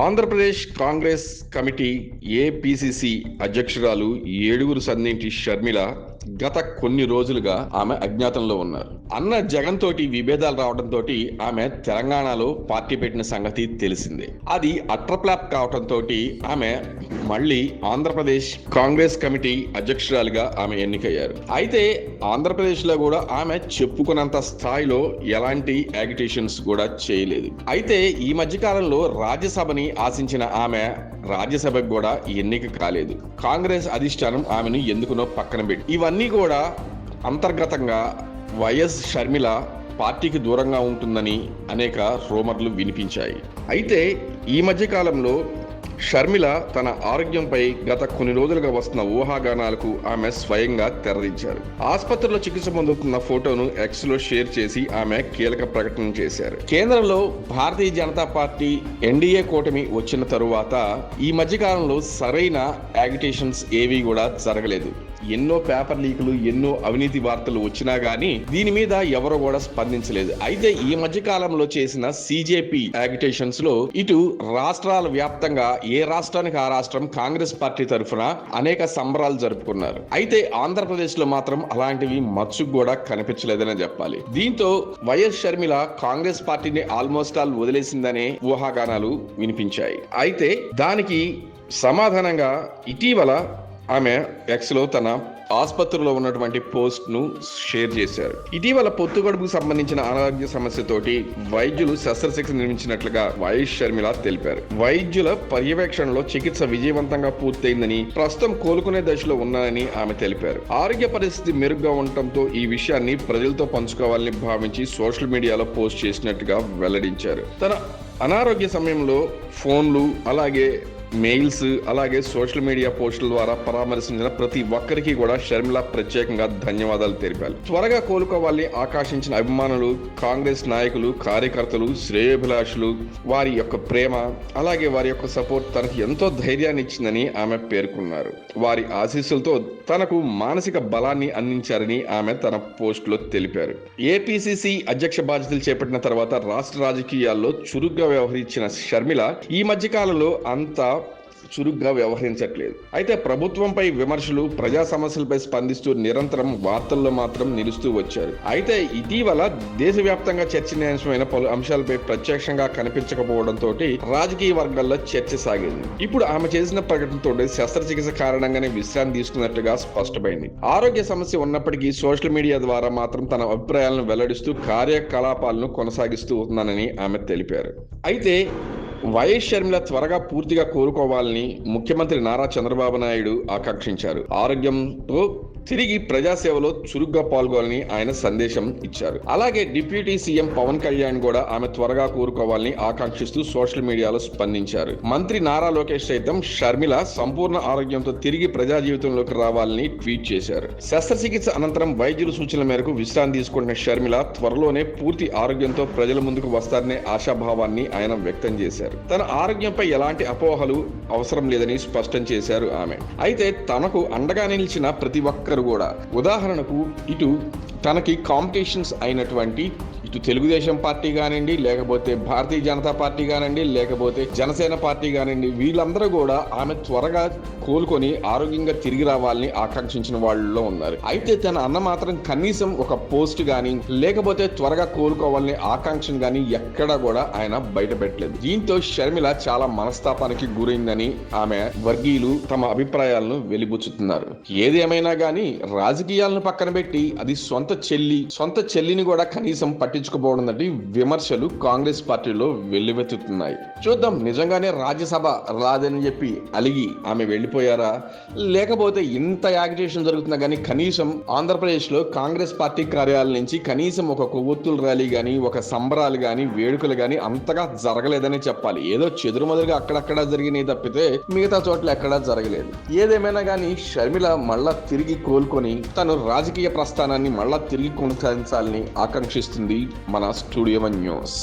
Andhra Pradesh Congress committee APCC అధ్యక్షురాలు 7 సంధింటి షర్మిల గత కొన్ని రోజులుగా ఆమె అజ్ఞాతంలో ఉన్నారు. అన్న జగన్ తోటి విభేదాలు రావడంతో ఆమె తెలంగాణలో పార్టీ పెట్టిన సంగతి తెలిసిందే. అది అట్రప్లాప్ కావడంతో ఆమె మళ్ళీ ఆంధ్రప్రదేశ్ కాంగ్రెస్ కమిటీ అధ్యక్షురాలుగా ఆమె ఎన్నికయ్యారు. అయితే ఆంధ్రప్రదేశ్ లో కూడా ఆమె చెప్పుకున్నంత స్థాయిలో ఎలాంటి యాగిటేషన్స్ కూడా చేయలేదు. అయితే ఈ మధ్య కాలంలో రాజ్యసభని ఆశించిన ఆమె రాజ్యసభకు కూడా ఎన్నిక కాలేదు. కాంగ్రెస్ అధిష్టానం ఆమెను ఎందుకునో పక్కన పెట్టి ఇవన్నీ కూడా అంతర్గతంగా వైఎస్ షర్మిల పార్టీకి దూరంగా ఉంటుందని అనేక రూమర్లు వినిపించాయి. అయితే ఈ మధ్య కాలంలో షర్మిల తన ఆరోగ్యంపై గత కొన్ని రోజులుగా వస్తున్న ఊహాగానాలకు ఆమె స్వయంగా తెరదించారు. ఆసుపత్రిలో చికిత్స పొందుతున్న ఫోటోను ఎక్స్ లో షేర్ చేసి ఆమె కీలక ప్రకటన చేశారు. కేంద్రంలో భారతీయ జనతా పార్టీ ఎన్డీఏ కూటమి వచ్చిన తరువాత ఈ మధ్య కాలంలో సరైన యాగిటేషన్స్ ఏవి కూడా జరగలేదు. ఎన్నో పేపర్ లీకులు, ఎన్నో అవినీతి వార్తలు వచ్చినా గానీ దీని మీద ఎవరు కూడా స్పందించలేదు. అయితే ఈ మధ్య కాలంలో చేసిన సిజేపీ యాగిటేషన్స్ లో ఇటు రాష్ట్రాల వ్యాప్తంగా ఏ రాష్ట్రానికి ఆ రాష్ట్రం కాంగ్రెస్ పార్టీ తరఫున అనేక సంబరాలు జరుపుకున్నారు. అయితే ఆంధ్రప్రదేశ్ లో మాత్రం అలాంటివి మచ్చుకు కూడా కనిపించలేదనే చెప్పాలి. దీంతో వైఎస్ షర్మిల కాంగ్రెస్ పార్టీని ఆల్మోస్ట్ ఆల్ వదిలేసిందనే ఊహాగానాలు వినిపించాయి. అయితే దానికి సమాధానంగా ఇటీవల ఆమె ఎక్స్ లో తన ఆసుపత్రిలో ఉన్నటువంటి పోస్ట్ ను షేర్ చేశారు. ఇటీవల పొత్తుగడుపుకు సంబంధించిన అనారోగ్య సమస్యతోటి వైద్యులు శస్త్రచికిత్స నిర్మించినట్లుగా వైఎస్ షర్మిల తెలిపారు. వైద్యుల పర్యవేక్షణలో చికిత్స విజయవంతంగా పూర్తయిందని, ప్రస్తుతం కోలుకునే దశలో ఉన్నానని ఆమె తెలిపారు. ఆరోగ్య పరిస్థితి మెరుగ్గా ఉండటంతో ఈ విషయాన్ని ప్రజలతో పంచుకోవాలని భావించి సోషల్ మీడియాలో పోస్ట్ చేసినట్టుగా వెల్లడించారు. తన అనారోగ్య సమయంలో ఫోన్లు, అలాగే మెయిల్స్, అలాగే సోషల్ మీడియా పోస్టుల ద్వారా పరామర్శించిన ప్రతి ఒక్కరికి కూడా షర్మిల ప్రత్యేకంగా ధన్యవాదాలు తెలిపారు. త్వరగా కోలుకోవాలని ఆకాంక్షించిన అభిమానులు, కాంగ్రెస్ నాయకులు, కార్యకర్తలు, శ్రేయోభిలాషులు, వారి యొక్క ప్రేమ, అలాగే వారి యొక్క సపోర్ట్ తనకు ఎంతో ధైర్యాన్ని ఇచ్చిందని ఆమె పేర్కొన్నారు. వారి ఆశీస్సులతో తనకు మానసిక బలాన్ని అందించారని ఆమె తన పోస్ట్ లో తెలిపారు. ఏపీసీసీ అధ్యక్ష బాధ్యతలు చేపట్టిన తర్వాత రాష్ట్ర రాజకీయాల్లో చురుగ్గా వ్యవహరించిన షర్మిల ఈ మధ్య కాలంలో అంతా చురుగ్గా వ్యవహరించట్లేదు. అయితే ప్రభుత్వంపై విమర్శలు, ప్రజా సమస్యలపై స్పందిస్తూ నిరంతరం వార్తల్లో మాత్రం నిలుస్తూ వచ్చారు. అయితే ఇటీవల దేశవ్యాప్తంగా చర్చనీయాంశమైన పలు అంశాలపై ప్రత్యక్షంగా కనిపించకపోవడంతో రాజకీయ వర్గాల్లో చర్చ సాగింది. ఇప్పుడు ఆమె చేసిన ప్రకటనతో శస్త్రచికిత్స కారణంగానే విశ్రాంతి తీసుకున్నట్టుగా స్పష్టమైంది. ఆరోగ్య సమస్య ఉన్నప్పటికీ సోషల్ మీడియా ద్వారా మాత్రం తన అభిప్రాయాలను వెల్లడిస్తూ కార్యకలాపాలను కొనసాగిస్తూ ఉన్నానని ఆమె తెలిపారు. అయితే వైఎస్ షర్మిల త్వరగా పూర్తిగా కోలుకోవాలని ముఖ్యమంత్రి నారా చంద్రబాబు నాయుడు ఆకాంక్షించారు. ఆరోగ్యంతో తిరిగి ప్రజాసేవలో చురుగ్గా పాల్గొనాలని ఆయన సందేశం ఇచ్చారు. అలాగే డిప్యూటీ సీఎం పవన్ కళ్యాణ్ కూడా ఆమె త్వరగా కోలుకోవాలని ఆకాంక్షిస్తూ సోషల్ మీడియాలో స్పందించారు. మంత్రి నారా లోకేష్ సైతం షర్మిల సంపూర్ణ ఆరోగ్యంతో తిరిగి ప్రజా జీవితంలోకి రావాలని ట్వీట్ చేశారు. శస్త్రచికిత్స అనంతరం వైద్యుల సూచనల మేరకు విశ్రాంతి తీసుకుంటున్న షర్మిల త్వరలోనే పూర్తి ఆరోగ్యంతో ప్రజల ముందుకు వస్తారనే ఆశాభావాన్ని ఆయన వ్యక్తం చేశారు. తన ఆరోగ్యంపై ఎలాంటి అపోహలు అవసరం లేదని స్పష్టం చేశారు ఆమె. అయితే తనకు అండగా నిలిచిన ప్రతి ఒక్కరు కూడా, ఉదాహరణకు ఇటు తనకి కాంపిటీషన్స్ అయినటువంటి ఇటు తెలుగుదేశం పార్టీ కానివ్వండి, లేకపోతే భారతీయ జనతా పార్టీ కానివ్వండి, లేకపోతే జనసేన పార్టీ కానివ్వండి, వీళ్ళందరూ కూడా ఆమె త్వరగా కోలుకొని ఆరోగ్యంగా తిరిగి రావాలని ఆకాంక్షించిన వాళ్ళలో ఉన్నారు. అయితే తన అన్న మాత్రం కనీసం ఒక పోస్ట్ గానీ, లేకపోతే త్వరగా కోలుకోవాలని ఆకాంక్షను గానీ ఎక్కడా కూడా ఆయన బయట పెట్టలేదు. దీంతో షర్మిల చాలా మనస్తాపానికి గురైందని ఆమె వర్గీయులు తమ అభిప్రాయాలను వెలిబుచ్చుతున్నారు. ఏదేమైనా గానీ రాజకీయాలను పక్కన పెట్టి అది సొంత చెల్లిని కూడా కనీసం పట్టించుకోపోవడం విమర్శలు కాంగ్రెస్ పార్టీలో వెల్లువెత్తుతున్నాయి. చూద్దాం, నిజంగానే రాజ్యసభ రాదని చెప్పి అలిగి ఆమె వెళ్ళిపోయారా, లేకపోతే ఇంత యాగిటేషన్ జరుగుతున్నా కానీ కనీసం ఆంధ్రప్రదేశ్ లో కాంగ్రెస్ పార్టీ కార్యాలయం నుంచి కనీసం ఒక కొవ్వొత్తుల ర్యాలీ గానీ, ఒక సంబరాలు గానీ, వేడుకలు గానీ అంతగా జరగలేదని చెప్పాలి. ఏదో చెదురుమదురుగా అక్కడక్కడ జరిగినాయి తప్పితే మిగతా చోట్ల ఎక్కడా జరగలేదు. ఏదేమైనా కానీ షర్మిల మళ్ళా తిరిగి కోలుకొని తను రాజకీయ ప్రస్థానాన్ని మళ్ళా తిరిగి కొనసాగించాలని ఆకాంక్షిస్తుంది మన స్టూడియో వన్ న్యూస్.